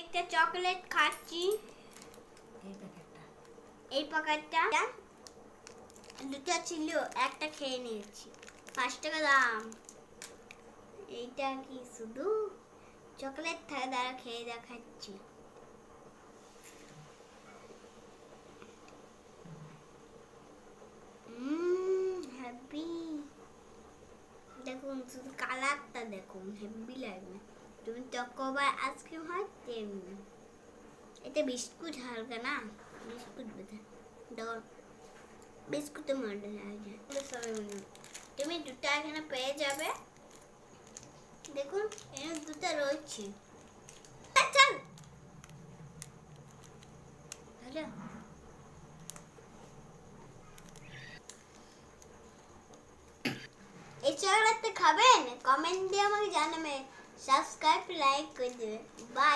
একটা চকলেট খাচ্ছি, এই প্যাকেটটা দুটো ছিল, একটা খেয়ে নিয়েছি। 5 টাকা দাম। এইটা কি শুধু চকলেট থাকে? দ্বারা খেয়ে দেখাচ্ছি। হ্যাপি, দেখুন শুধু কালারটা দেখুন, হেভি লাগবে। তুমি চকোবার আইসক্রিম হয় তেমনি। এটা বিস্কুট হালকা না, বিস্কুট বোধহয়। দেখো বিস্কুটের মডেল আছে। তুমি দুটো এখানে পেয়ে যাবে। দেখুন এখানে দুটো রয়েছে। এই চকলেটটা খাবেন? কমেন্ট দিয়ে আমাকে জানাবেন। সাবস্ক্রাইব লাইক করে দেবেন। বাই।